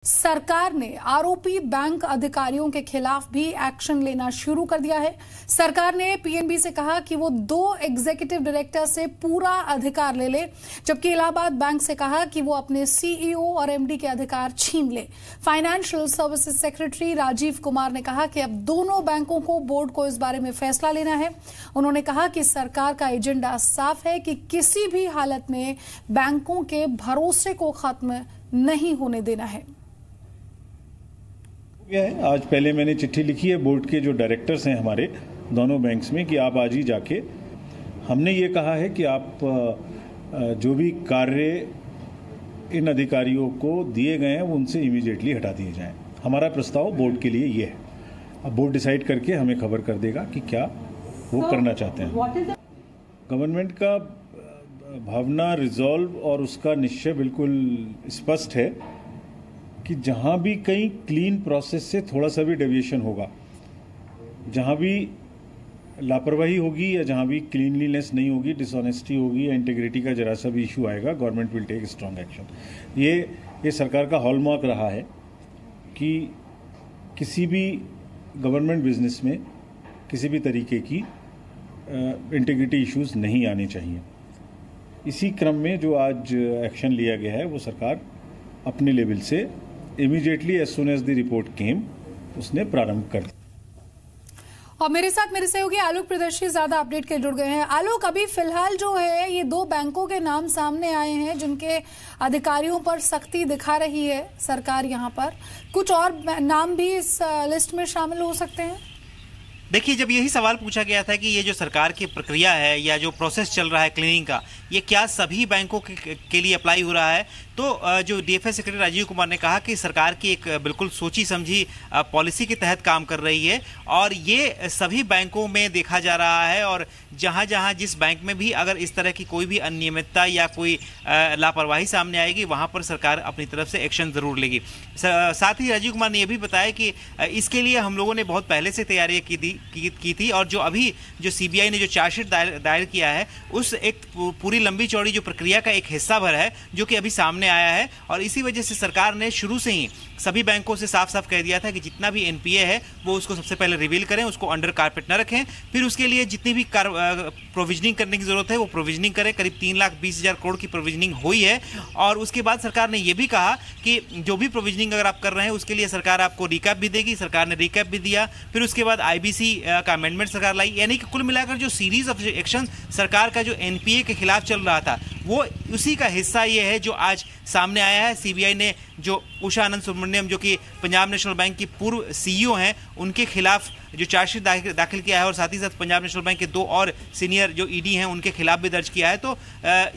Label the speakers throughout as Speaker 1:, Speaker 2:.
Speaker 1: सरकार ने आरोपी बैंक अधिकारियों के खिलाफ भी एक्शन लेना शुरू कर दिया है। सरकार ने पीएनबी से कहा कि वो 2 एग्जीक्यूटिव डायरेक्टर से पूरा अधिकार ले ले, जबकि इलाहाबाद बैंक से कहा कि वो अपने सीईओ और एमडी के अधिकार छीन ले। Financial services secretary Rajeev Kumar ने कहा कि अब दोनों बैंकों को बोर्ड को इस बारे में फैसला लेना है। उन्होंने कहा कि सरकार का एजेंडा साफ है कि किसी भी हालत में बैंकों के भरोसे को खत्म नहीं होने देना है।
Speaker 2: आज पहले मैंने चिट्ठी लिखी है बोर्ड के जो डायरेक्टर्स हैं हमारे दोनों बैंक्स में कि आप आज ही जाके, हमने ये कहा है कि आप जो भी कार्य इन अधिकारियों को दिए गए हैं वो उनसे इमीडिएटली हटा दिए जाएं। हमारा प्रस्ताव बोर्ड के लिए ये है। अब बोर्ड डिसाइड करके हमें खबर कर देगा कि क्या वो करना चाहते हैं। गवर्नमेंट का भावना, रिजॉल्व और उसका निश्चय बिल्कुल स्पष्ट है कि जहां भी कहीं क्लीन प्रोसेस से थोड़ा सा भी डेविएशन होगा, जहां भी लापरवाही होगी या जहां भी क्लीनलीनेस नहीं होगी, डिसऑनेस्टी होगी या इंटीग्रिटी का जरा सा भी इशू आएगा, government will take strong action. ये सरकार का हॉलमार्क रहा है कि किसी भी गवर्नमेंट बिजनेस में किसी भी तरीके की इंटीग्रिटी इश्यूज नहीं आने चाहिए। इसी क्रम में जो आज एक्शन लिया गया है वो सरकार अपने लेवल से immediately as soon as the report came उसने प्रारंभ कर दिया।
Speaker 1: और मेरे साथ मेरे सहयोगी आलोक प्रदर्शी ज्यादा अपडेट के जुड़ गए हैं। आलोक, अभी फिलहाल जो है ये 2 बैंकों के नाम सामने आए हैं जिनके अधिकारियों पर सख्ती दिखा रही है सरकार। यहाँ पर कुछ और नाम भी इस लिस्ट में शामिल हो सकते हैं।
Speaker 3: देखिए, जब यही सवाल पूछा गया था कि ये जो सरकार की प्रक्रिया है या जो प्रोसेस चल रहा है क्लीनिंग का, ये क्या सभी बैंकों के लिए अप्लाई हो रहा है, तो जो डीएफएस सेक्रेटरी राजीव कुमार ने कहा कि सरकार की एक बिल्कुल सोची समझी पॉलिसी के तहत काम कर रही है और ये सभी बैंकों में देखा जा रहा है। और जहां जहां जिस बैंक में भी अगर इस तरह की कोई भी अनियमितता या कोई लापरवाही सामने आएगी, वहां पर सरकार अपनी तरफ से एक्शन जरूर लेगी। साथ ही राजीव कुमार ने यह भी बताया कि इसके लिए हम लोगों ने बहुत पहले से तैयारी की थी और जो अभी जो सीबीआई ने जो चार्जशीट दायर किया है उस एक पूरी लंबी चौड़ी जो प्रक्रिया का एक हिस्सा भर है जो कि अभी सामने आया है। और इसी वजह से सरकार ने शुरू से ही सभी बैंकों से साफ साफ कह दिया था कि जितना भी एनपीए है वो उसको सबसे पहले रिवील करें, उसको अंडर कारपेट न रखें, फिर उसके लिए जितनी भी प्रोविजनिंग करने की जरूरत है वो प्रोविजनिंग करें। करीब 3,20,000 करोड़ की प्रोविजनिंग हुई है। और उसके बाद सरकार ने यह भी कहा कि जो भी प्रोविजनिंग अगर आप कर रहे हैं उसके लिए सरकार आपको रिकैप भी देगी। सरकार ने रिकैप भी दिया। फिर उसके बाद आईबीसी का अमेंडमेंट सरकार लाई। यानी कि कुल मिलाकर जो सीरीज ऑफ एक्शन सरकार का जो एनपीए के खिलाफ चल रहा था वो उसी का हिस्सा ये है जो आज सामने आया है। सीबीआई ने जो उषा आनंद सुब्रमण्यम जो कि पंजाब नेशनल बैंक की पूर्व सीईओ हैं उनके खिलाफ जो चार्जशीट दाखिल किया है और साथ ही साथ पंजाब नेशनल बैंक के 2 और सीनियर जो ईडी हैं उनके खिलाफ भी दर्ज किया है। तो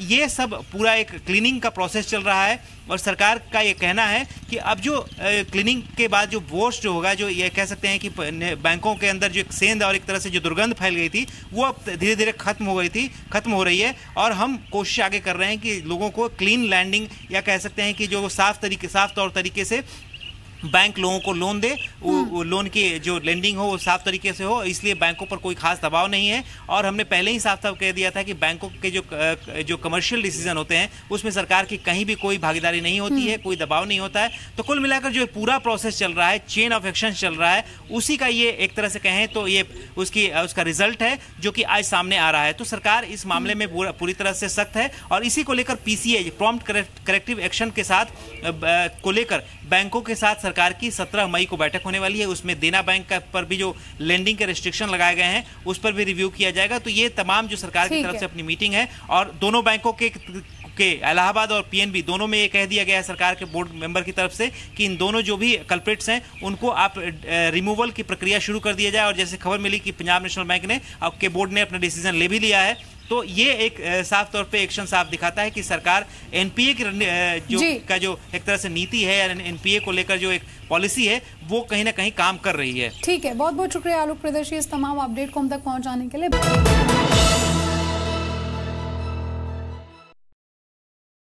Speaker 3: ये सब पूरा एक क्लीनिंग का प्रोसेस चल रहा है और सरकार का ये कहना है कि अब जो क्लीनिंग के बाद जो वोश जो होगा, जो ये कह सकते हैं कि बैंकों के अंदर जो एक सेंध और एक तरह से जो दुर्गंध फैल गई थी वो अब धीरे धीरे खत्म हो रही है। और हम कोशिश आगे कर रहे हैं कि लोगों को क्लीन लैंडिंग या कह सकते हैं कि जो साफ तौर तरीके से बैंक लोगों को लोन दे, लोन की जो लेंडिंग हो वो साफ तरीके से हो, इसलिए बैंकों पर कोई खास दबाव नहीं है। और हमने पहले ही साफ साफ कह दिया था कि बैंकों के जो कमर्शियल डिसीजन होते हैं उसमें सरकार की कहीं भी कोई भागीदारी नहीं होती है, कोई दबाव नहीं होता है। तो कुल मिलाकर जो पूरा प्रोसेस चल रहा है, चेन ऑफ एक्शन चल रहा है, उसी का ये एक तरह से कहें तो ये उसका रिजल्ट है जो कि आज सामने आ रहा है। तो सरकार इस मामले में पूरी तरह से सख्त है और इसी को लेकर पीसीए प्रॉम्प्ट करेक्टिव एक्शन के साथ को लेकर बैंकों के साथ सरकार की 17 मई को बैठक होने वाली है। उसमें देना बैंक पर भी जो लेंडिंग के रिस्ट्रिक्शन लगाए गए हैं उस पर भी रिव्यू किया जाएगा। तो ये तमाम जो सरकार की तरफ से अपनी मीटिंग है और दोनों बैंकों के इलाहाबाद और पीएनबी दोनों में ये कह दिया गया है सरकार के बोर्ड मेंबर की तरफ से कि इन दोनों जो भी कल्प्रिट्स हैं उनको आप रिमूवल की प्रक्रिया शुरू कर दिया जाए। और जैसे खबर मिली कि पंजाब नेशनल बैंक ने आपके बोर्ड ने अपना डिसीजन ले भी लिया है। तो ये एक साफ तौर पे एक्शन साफ दिखाता है कि सरकार एनपीए की जो एक तरह से नीति है या एनपीए को लेकर जो एक पॉलिसी है वो कहीं ना कहीं काम कर रही है।
Speaker 1: ठीक है, बहुत बहुत शुक्रिया आलोक प्रदर्शी इस तमाम अपडेट को हम तक पहुंचाने के लिए।